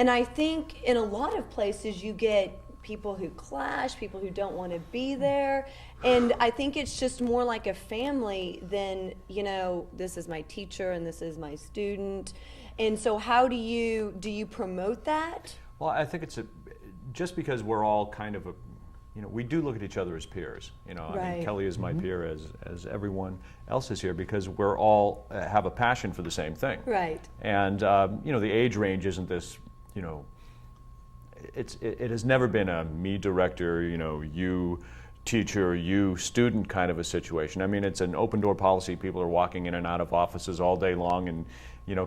And I think in a lot of places you get people who clash, people who don't want to be there. And I think it's just more like a family than, this is my teacher and this is my student. And so how do you promote that? Well, I think just because we're all kind of we do look at each other as peers. I mean, Kelly is my peer as everyone else is here, because we're all have a passion for the same thing. Right. And the age range isn't this, it has never been a me director, you teacher, you student kind of a situation. I mean, it's an open door policy. People are walking in and out of offices all day long, and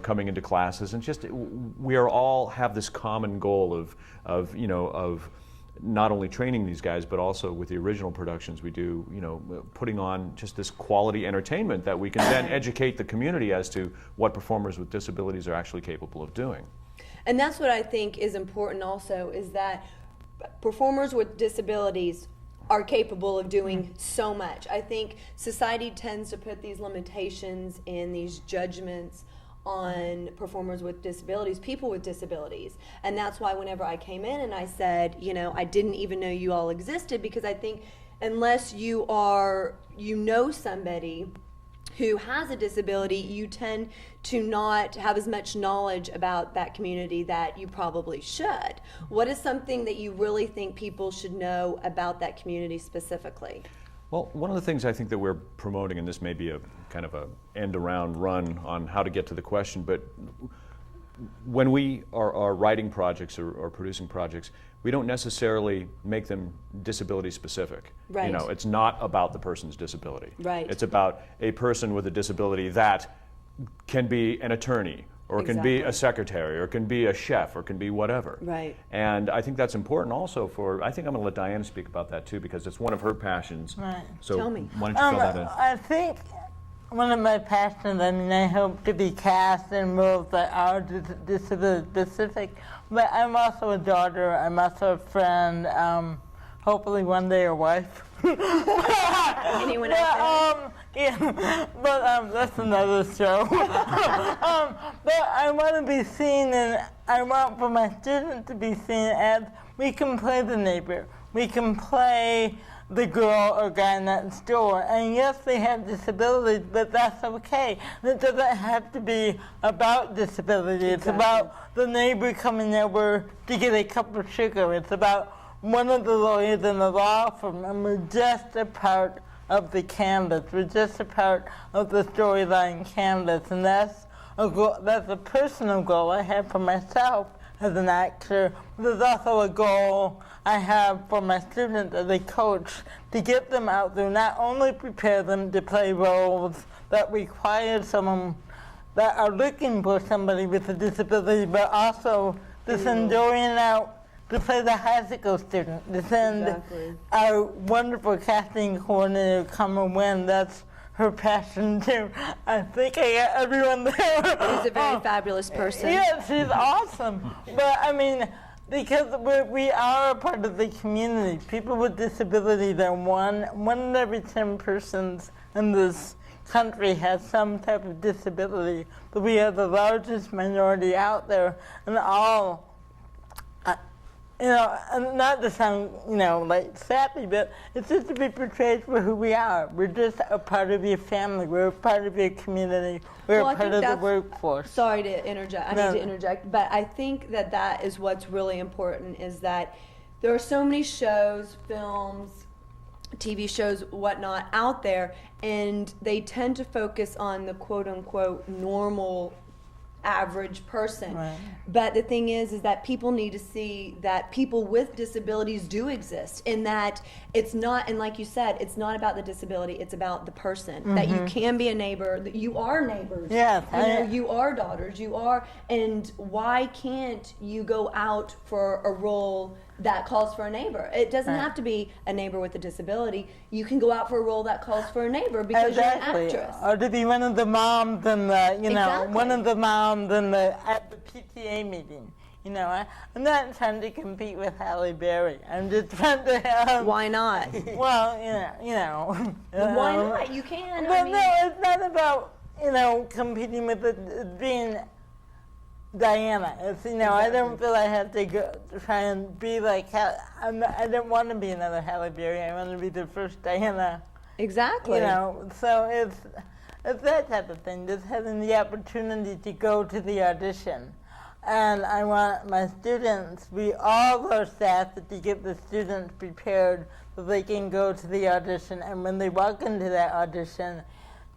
coming into classes, and just we are all have this common goal of not only training these guys, but also with the original productions we do, putting on just this quality entertainment that we can then educate the community as to what performers with disabilities are actually capable of doing. And that's what I think is important also, is that performers with disabilities are capable of doing so much. I think society tends to put these limitations and these judgments on performers with disabilities, people with disabilities. And that's why whenever I came in and I said, I didn't even know you all existed, because I think unless you know somebody who has a disability, you tend to not have as much knowledge about that community that you probably should. What is something that you really think people should know about that community specifically? Well, one of the things I think that we're promoting, and this may be a kind of a end-around run on how to get to the question, but when we are writing projects or producing projects, we don't necessarily make them disability specific. Right. It's not about the person's disability. Right. It's about a person with a disability that can be an attorney, or can be a secretary, or can be a chef, or can be whatever. Right. And I think that's important also I think I'm going to let Diana speak about that too, because it's one of her passions. Right. So tell me. Why don't you fill that in? I think one of my passions, I hope to be cast in roles that are disability specific, but I'm also a daughter, I'm also a friend, hopefully one day a wife. Anyone else? Yeah, but that's another show. But I want to be seen, and I want for my students to be seen as we can play the neighbor. We can play the girl or guy in that store. And yes, they have disabilities, but that's okay. It doesn't have to be about disability. It's about the neighbor coming over to get a cup of sugar. It's about one of the lawyers in the law firm, and we're just a part of the canvas. We're just a part of the storyline canvas, and that's a goal, that's a personal goal I have for myself as an actor. There's also a goal I have for my students as a coach, to get them out there, not only prepare them to play roles that require someone that are looking for somebody with a disability, but also to send Dorian out to play the high school student, to send our wonderful casting coordinator, Carmen Wynn. That's her passion too. I think I got everyone there. She's a very fabulous person. Yeah, she's awesome. But I mean, because we are a part of the community. People with disabilities are one in every 10 persons in this country has some type of disability. But we are the largest minority out there, and all, and not to sound, like sappy, but it's just to be portrayed for who we are. We're just a part of your family. We're a part of your community. We're a part of the workforce. Sorry to interject. I need to interject, but I think that is what's really important, is that there are so many shows, films, TV shows, whatnot out there, and they tend to focus on the quote-unquote normal average person. Right. But the thing is that people need to see that people with disabilities do exist, and that it's not, and like you said, it's not about the disability, it's about the person. That you can be a neighbor, that you are neighbors. Yes. You are daughters, and why can't you go out for a role that calls for a neighbor? It doesn't have to be a neighbor with a disability. You can go out for a role that calls for a neighbor because you're an actress. Or to be one of the moms in the, one of the moms in at the PTA meeting. I'm not trying to compete with Halle Berry. I'm just trying to have. Why not? Well, Why not? You can. But no, it's not about competing with it. Being Diana. It's, you know, I don't feel I have to go try and be like I don't want to be another Halle Berry. I want to be the first Diana. Exactly. You know, so it's that type of thing. Just having the opportunity to go to the audition, and I want my students, all our staff, to get the students prepared so they can go to the audition. And when they walk into that audition,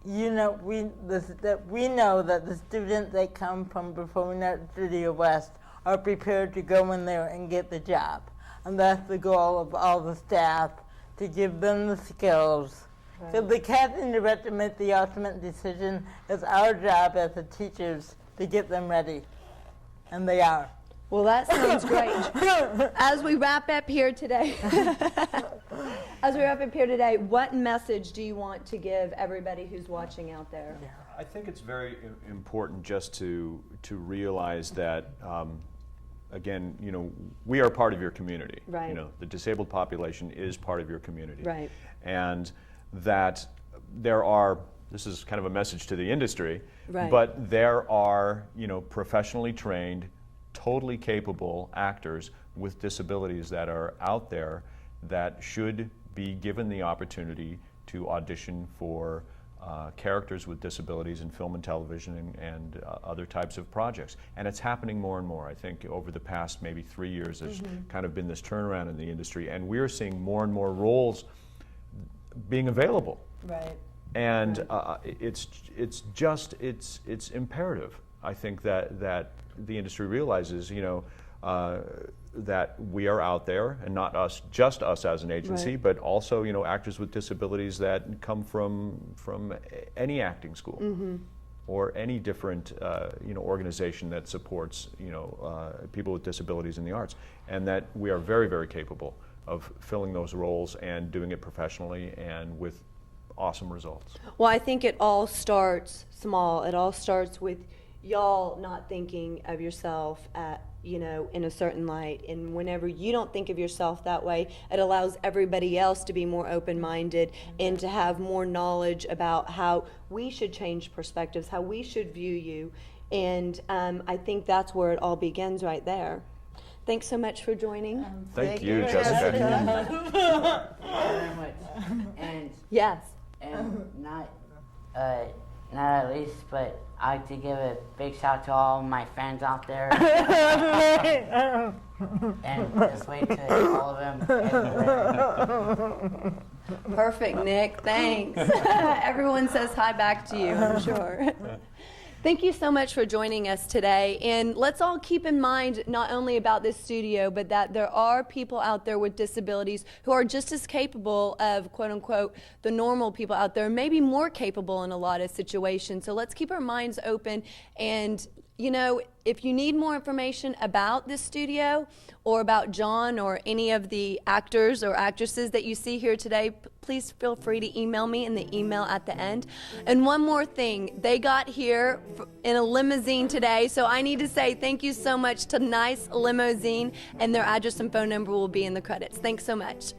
you know, we know that the students that come from Performing Arts Studio West are prepared to go in there and get the job. And that's the goal of all the staff, to give them the skills. Right. So the casting director makes the ultimate decision. It's our job as the teachers to get them ready. And they are. Well, that sounds great. As we wrap up here today, what message do you want to give everybody who's watching out there? I think it's very important just to realize that, again, you know, we are part of your community. Right. You know, the disabled population is part of your community. Right. And that there are, this is kind of a message to the industry, right, but there are, you know, professionally trained, totally capable actors with disabilities that are out there that should be given the opportunity to audition for characters with disabilities in film and television and other types of projects. And it's happening more and more. I think over the past maybe 3 years there's kind of been this turnaround in the industry, and we're seeing more and more roles being available. Right. And it's imperative, I think, that the industry realizes, you know, that we are out there, and not just us as an agency, right, but also, you know, actors with disabilities that come from any acting school, or any different, you know, organization that supports, you know, people with disabilities in the arts, and that we are very, very capable of filling those roles and doing it professionally and with awesome results. Well, I think it all starts small. It all starts with y'all not thinking of yourself you know, in a certain light. And whenever you don't think of yourself that way, it allows everybody else to be more open-minded and to have more knowledge about how we should change perspectives, how we should view you. And I think that's where it all begins, right there. Thanks so much for joining. Thank you, Jessica. Very much. And Yes. and not at least, but I like to give a big shout to all my fans out there. And just wait to all of them everywhere. Perfect, Nick. Thanks. Everyone says hi back to you, I'm sure. Thank you so much for joining us today. And let's all keep in mind not only about this studio, but that there are people out there with disabilities who are just as capable of, quote unquote, the normal people out there, maybe more capable in a lot of situations. So let's keep our minds open. And, you know, if you need more information about this studio or about John or any of the actors or actresses that you see here today, please feel free to email me in the email at the end. And one more thing, they got here in a limousine today, so I need to say thank you so much to Nice Limousine, and their address and phone number will be in the credits. Thanks so much.